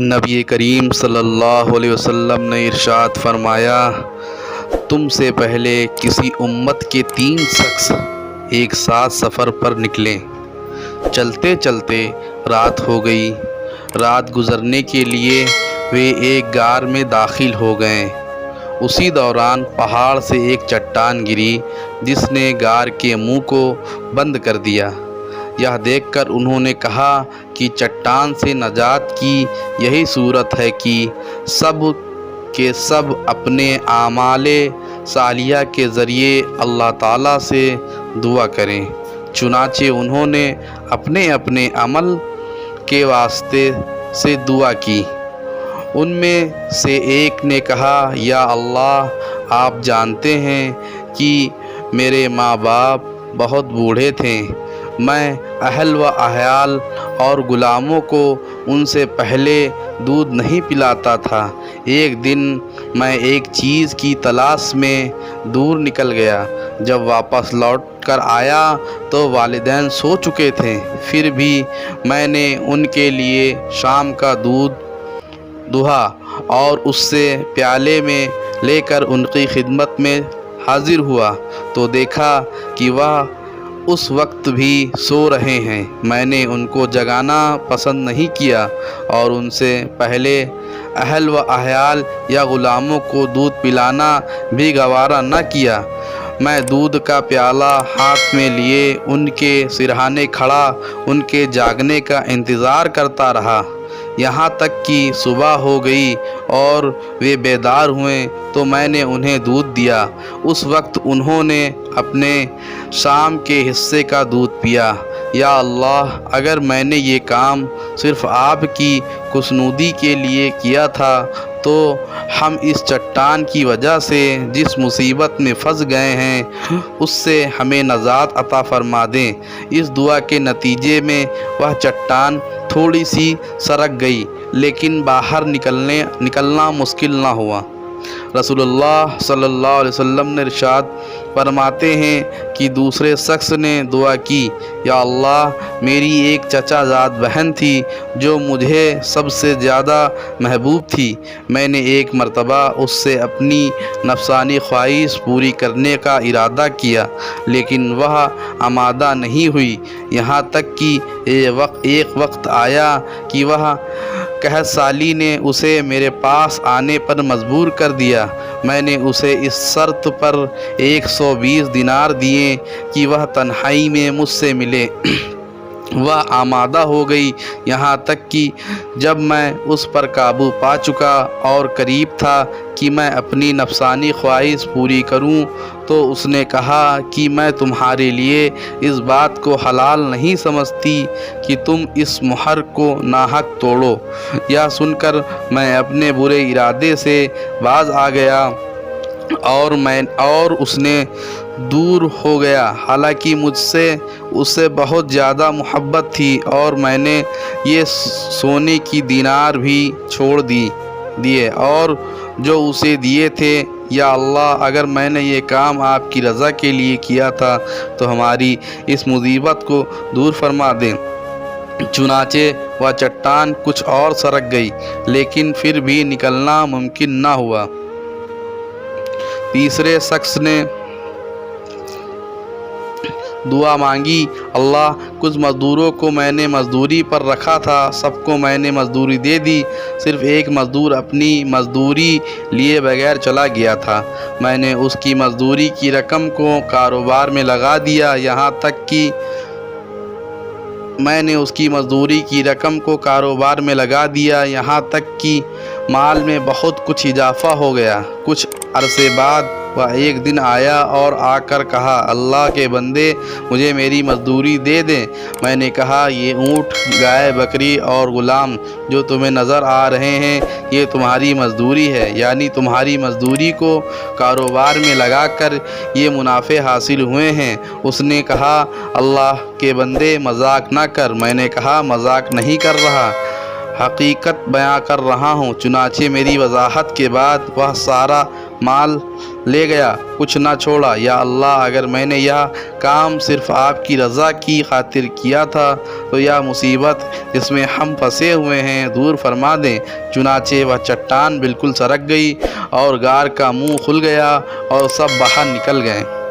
نبی کریم صلی اللہ علیہ وسلم نے ارشاد فرمایا، تم سے پہلے کسی امت کے 3 شخص ایک ساتھ سفر پر نکلے۔ چلتے چلتے رات ہو گئی۔ رات گزرنے کے لیے وہ ایک غار میں داخل ہو گئے۔ اسی دوران پہاڑ سے ایک چٹان گری جس نے غار کے منہ کو بند کر دیا۔ یہ دیکھ کر انہوں نے کہا کہ چٹان سے نجات کی یہی صورت ہے کہ سب کے سب اپنے اعمال صالحہ کے ذریعے اللہ تعالیٰ سے دعا کریں۔ چنانچہ انہوں نے اپنے اپنے عمل کے واسطے سے دعا کی۔ ان میں سے ایک نے کہا، یا اللہ، آپ جانتے ہیں کہ میرے ماں باپ بہت بوڑھے تھے۔ میں اہل و عیال اور غلاموں کو ان سے پہلے دودھ نہیں پلاتا تھا۔ ایک دن میں ایک چیز کی تلاش میں دور نکل گیا۔ جب واپس لوٹ کر آیا تو والدین سو چکے تھے۔ پھر بھی میں نے ان کے لیے شام کا دودھ دہا اور اس سے پیالے میں لے کر ان کی خدمت میں حاضر ہوا تو دیکھا کہ وہ اس وقت بھی سو رہے ہیں۔ میں نے ان کو جگانا پسند نہیں کیا اور ان سے پہلے اہل و عیال یا غلاموں کو دودھ پلانا بھی گوارا نہ کیا۔ میں دودھ کا پیالہ ہاتھ میں لیے ان کے سرہانے کھڑا ان کے جاگنے کا انتظار کرتا رہا، یہاں تک کہ صبح ہو گئی اور وہ بیدار ہوئے تو میں نے انہیں دودھ دیا۔ اس وقت انہوں نے اپنے شام کے حصے کا دودھ پیا۔ یا اللہ، اگر میں نے یہ کام صرف آپ کی خوشنودی کے لیے کیا تھا تو ہم اس چٹان کی وجہ سے جس مصیبت میں پھنس گئے ہیں اس سے ہمیں نجات عطا فرما دیں۔ اس دعا کے نتیجے میں وہ چٹان تھوڑی سی سرک گئی لیکن باہر نکلنا مشکل نہ ہوا۔ رسول اللہ صلی اللہ علیہ وسلم نے ارشاد فرماتے ہیں کہ دوسرے شخص نے دعا کی، یا اللہ، میری ایک چچا زاد بہن تھی جو مجھے سب سے زیادہ محبوب تھی۔ میں نے ایک مرتبہ اس سے اپنی نفسانی خواہش پوری کرنے کا ارادہ کیا لیکن وہ آمادہ نہیں ہوئی، یہاں تک کہ ایک وقت آیا کہ وہ قحط سالی نے اسے میرے پاس آنے پر مجبور کر دیا۔ میں نے اسے اس شرط پر 120 دینار دیے کہ وہ تنہائی میں مجھ سے ملے۔ وہ آمادہ ہو گئی، یہاں تک کہ جب میں اس پر قابو پا چکا اور قریب تھا کہ میں اپنی نفسانی خواہش پوری کروں تو اس نے کہا کہ میں تمہارے لیے اس بات کو حلال نہیں سمجھتی کہ تم اس مہر کو ناحق توڑو۔ یہ سن کر میں اپنے برے ارادے سے باز آ گیا اور اس نے دور ہو گیا، حالانکہ مجھ سے اسے بہت زیادہ محبت تھی اور میں نے یہ سونے کی دینار بھی چھوڑ دیے اور جو اسے دیے تھے۔ یا اللہ، اگر میں نے یہ کام آپ کی رضا کے لیے کیا تھا تو ہماری اس مصیبت کو دور فرما دیں۔ چنانچہ وہ چٹان کچھ اور سرک گئی لیکن پھر بھی نکلنا ممکن نہ ہوا۔ تیسرے شخص نے دعا مانگی، اللہ، کچھ مزدوروں کو میں نے مزدوری پر رکھا تھا، سب کو میں نے مزدوری دے دی، صرف ایک مزدور اپنی مزدوری لیے بغیر چلا گیا تھا۔ میں نے اس کی مزدوری کی رقم کو کاروبار میں لگا دیا، یہاں تک کہ مال میں بہت کچھ اضافہ ہو گیا۔ کچھ عرصے بعد وہ ایک دن آیا اور آ کر کہا، اللہ کے بندے، مجھے میری مزدوری دے دیں۔ میں نے کہا، یہ اونٹ، گائے، بکری اور غلام جو تمہیں نظر آ رہے ہیں یہ تمہاری مزدوری ہے، یعنی تمہاری مزدوری کو کاروبار میں لگا کر یہ منافع حاصل ہوئے ہیں۔ اس نے کہا، اللہ کے بندے، مذاق نہ کر۔ میں نے کہا، مذاق نہیں کر رہا، حقیقت بیان کر رہا ہوں۔ چنانچہ میری وضاحت کے بعد وہ سارا مال لے گیا، کچھ نہ چھوڑا۔ یا اللہ، اگر میں نے یہ کام صرف آپ کی رضا کی خاطر کیا تھا تو یہ مصیبت جس میں ہم پھنسے ہوئے ہیں دور فرما دیں۔ چنانچہ وہ چٹان بالکل سرک گئی اور غار کا منہ کھل گیا اور سب باہر نکل گئے۔